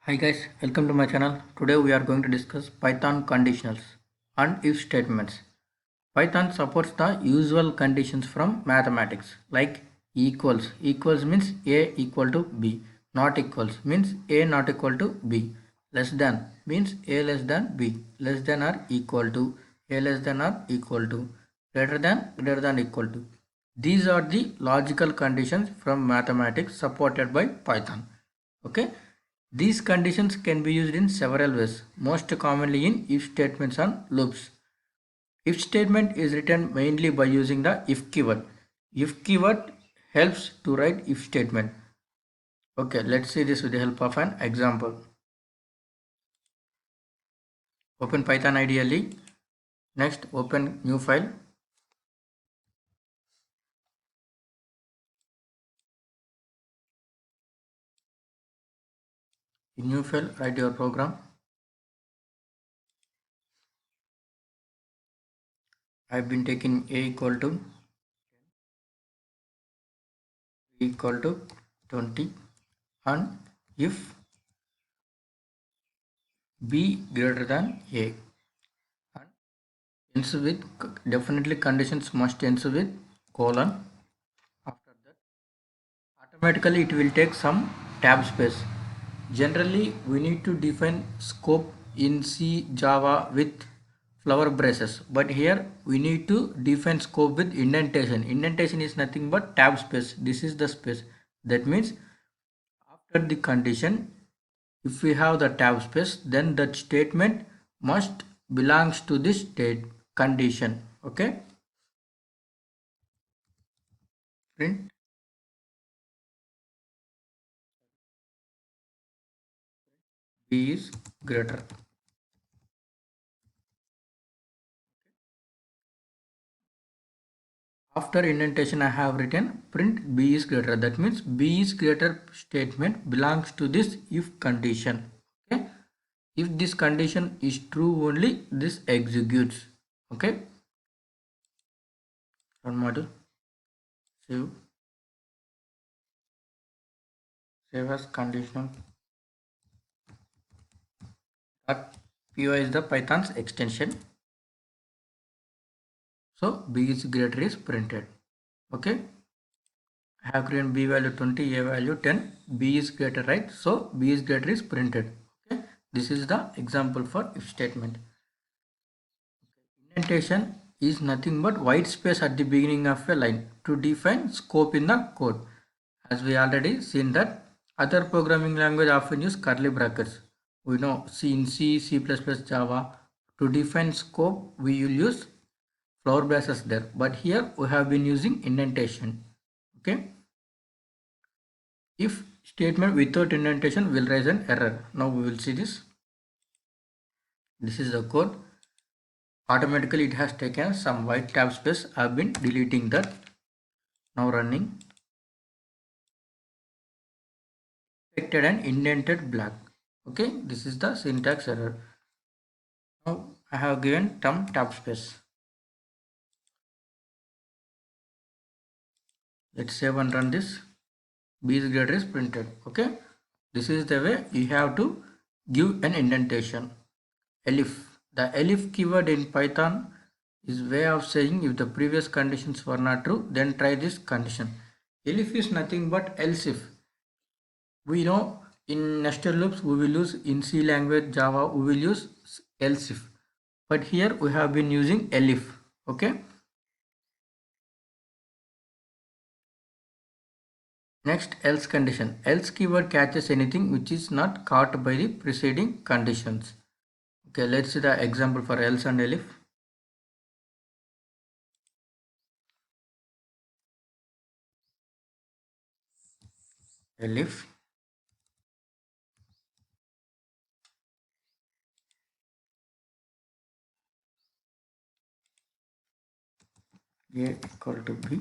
Hi guys, welcome to my channel. Today we are going to discuss Python conditionals and if statements. Python supports the usual conditions from mathematics like equals. Equals means A equal to B. Not equals means A not equal to B. Less than means A less than B. Less than or equal to A less than or equal to. Greater than equal to. These are the logical conditions from mathematics supported by Python. Okay, these conditions can be used in several ways, most commonly in if statements and loops. If statement is written mainly by using the if keyword. If keyword helps to write if statement. Okay, let's see this with the help of an example. Open Python ideally. Next, open new file. In new file, write your program. I've been taking a equal to 20 and if b greater than a. Ends with definitely conditions must ends with colon. After that automatically it will take some tab space. Generally we need to define scope in C Java with flower braces, but here we need to define scope with indentation. Indentation is nothing but tab space. This is the space. That means after the condition, if we have the tab space, then that statement must belongs to this state condition. Okay, print b is greater. After indentation I have written print b is greater. That means b is greater statement belongs to this if condition. Okay, if this condition is true only this executes. Okay, run module, save as conditional py is the Python's extension. So b is greater is printed. Okay, I have created b value 20, a value 10, b is greater, right? So b is greater is printed. Okay, this is the example for if statement. Indentation is nothing but white space at the beginning of a line to define scope in the code. As we already seen that other programming language often use curly brackets. We know in C, C++, Java, to define scope we will use flower braces there, but here we have been using indentation. Okay, if statement without indentation will raise an error. Now we will see this. This is the code. Automatically it has taken some white tab space. I have been deleting that. Now running. Expected and indented black. Okay, this is the syntax error. Now I have given term tab space. Let's save and run this. B is greater is printed. Okay, this is the way you have to give an indentation. Elif. The elif keyword in Python is way of saying if the previous conditions were not true, then try this condition. Elif is nothing but else if. We know in nested loops we will use in C language, Java we will use else if, but here we have been using elif. Okay, next else condition. Else keyword catches anything which is not caught by the preceding conditions. Okay, let's see the example for else and elif. Elif a equal to b,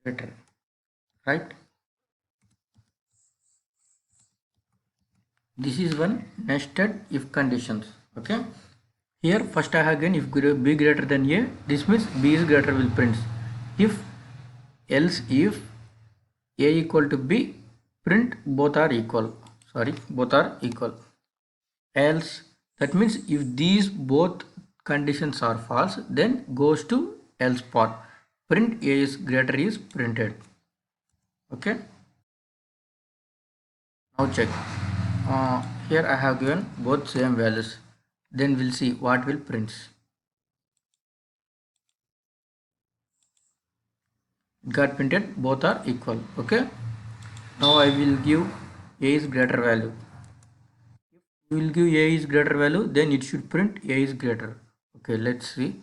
greater, right? This is one nested if conditions. Okay, here first I have again if b greater than a, this means b is greater will print. If else if a equal to b, print both are equal. Sorry, both are equal. Else, that means if these both conditions are false, then goes to else part. Print a is greater is printed. Okay. Now check. Here I have given both same values. Then we'll see what will prints. Got printed, both are equal. Okay. Now I will give a is greater value. If we will give a is greater value, then it should print a is greater. Okay, let's see.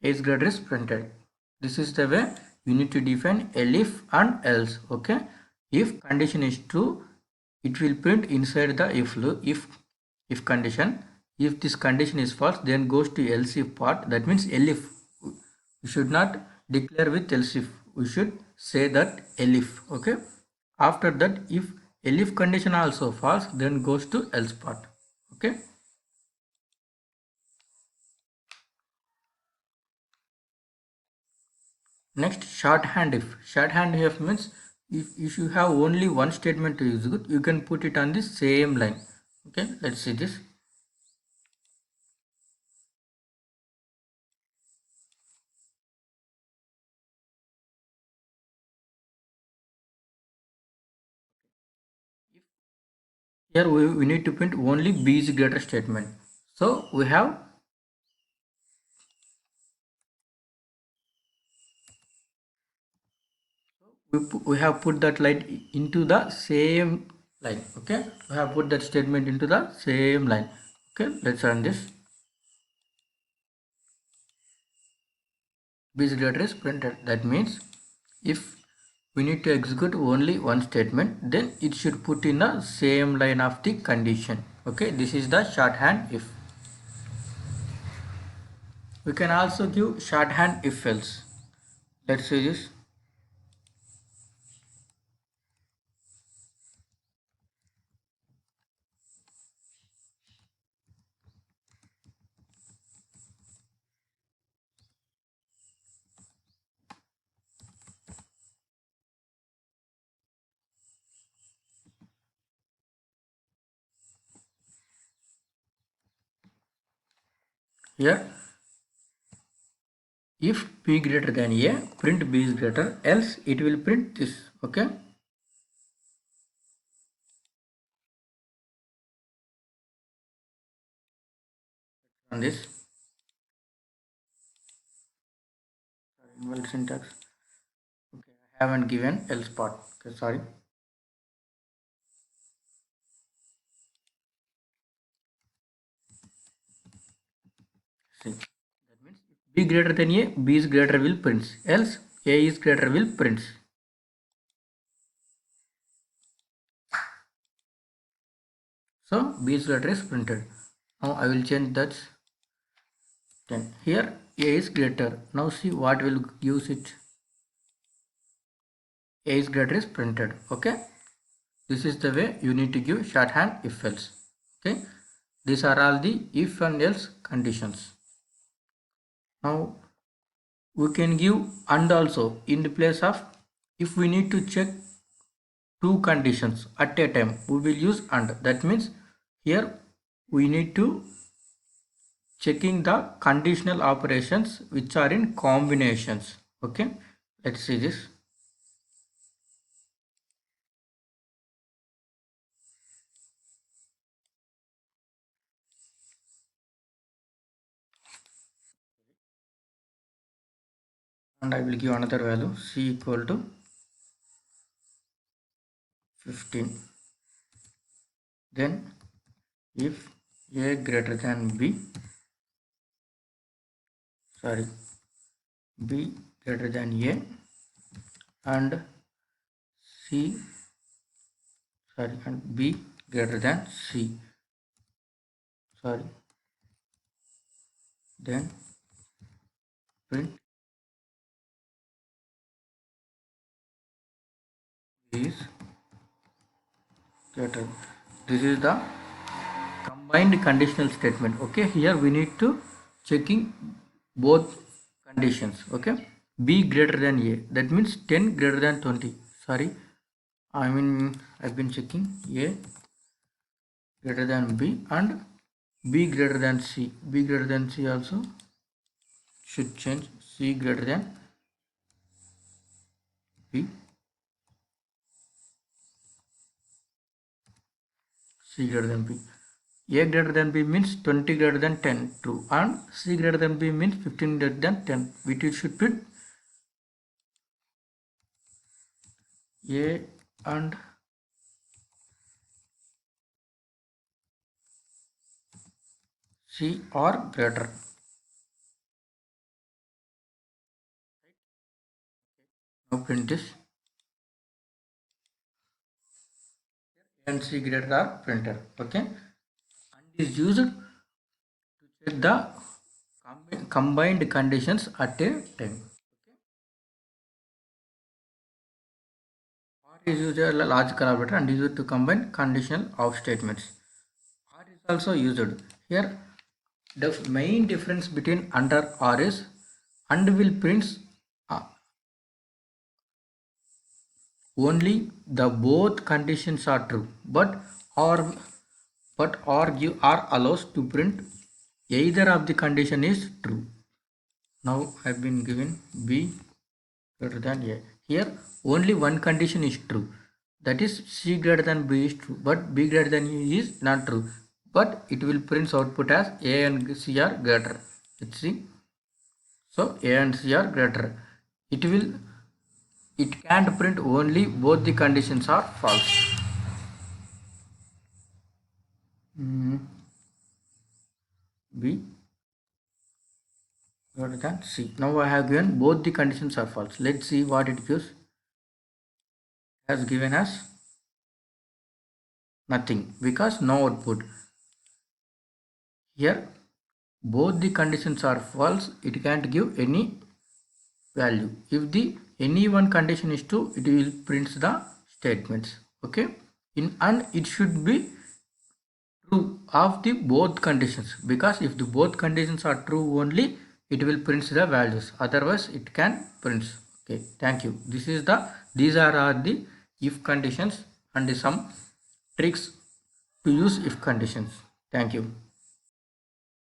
A is greater is printed. This is the way you need to define elif and else. Okay. If condition is true, it will print inside the if condition. If this condition is false, then goes to else if part. That means elif. We should not declare with else if. We should say that elif. Okay. After that, if elif condition also false, then goes to else part. Okay. Next, shorthand if. Shorthand if means if you have only one statement to execute, you can put it on the same line. Okay, let's see this. Here we need to print only b is greater statement. So we have we have put that line into the same line. Okay, we have put that statement into the same line. Okay, let's run this. B is greater is printed. That means if we need to execute only one statement, then it should put in the same line of the condition. Okay, this is the shorthand if. We can also give shorthand if else. Let's see this. Here, if b greater than a, print b is greater, else it will print this. Okay. On this. Invalid syntax. Okay, I haven't given else part. Okay, sorry. See, that means if b greater than a, b is greater will prints. Else a is greater will prints. So b is greater is printed. Now I will change that. Then here a is greater. Now see what will use it. A is greater is printed. Okay. This is the way you need to give shorthand if else. Okay. These are all the if and else conditions. Now we can give and also in the place of if we need to check two conditions at a time, we will use and. That means here we need to checking the conditional operations which are in combinations. Okay, let's see this. And I will give another value c equal to 15. Then if a greater than b, sorry, b greater than a and c, sorry, and b greater than c, sorry, then print is greater. This is the combined conditional statement. Okay, here we need to checking both conditions. Okay, b greater than a, that means 10 greater than 20. Sorry, I've been checking a greater than b and b greater than c. B greater than c also should change. C greater than b, c greater than b. A greater than b means 20 greater than 10, true, and c greater than b means 15 greater than 10, which should be a and c are greater. Now print this. A and c greater are printed. Okay, and is used to check the combined conditions at a time. Or is used as a logical operator and is used to combine conditional of statements. Or is also used here. The main difference between under or is and will prints only the both conditions are true, but or give or allows to print either of the condition is true. Now I've been given b greater than a. Here only one condition is true, that is c greater than b is true, but b greater than e is not true, but it will print output as a and c are greater. Let's see. So a and c are greater. It can't print only both the conditions are false. B greater than C. Now I have given both the conditions are false. Let's see what it gives. It has given us nothing because no output. Here both the conditions are false. It can't give any value. If the any one condition is true, it will print the statements. Okay, and it should be true of the both conditions, because if the both conditions are true only, it will print the values, otherwise it can print. Okay, thank you. These are the if conditions and some tricks to use if conditions. Thank you.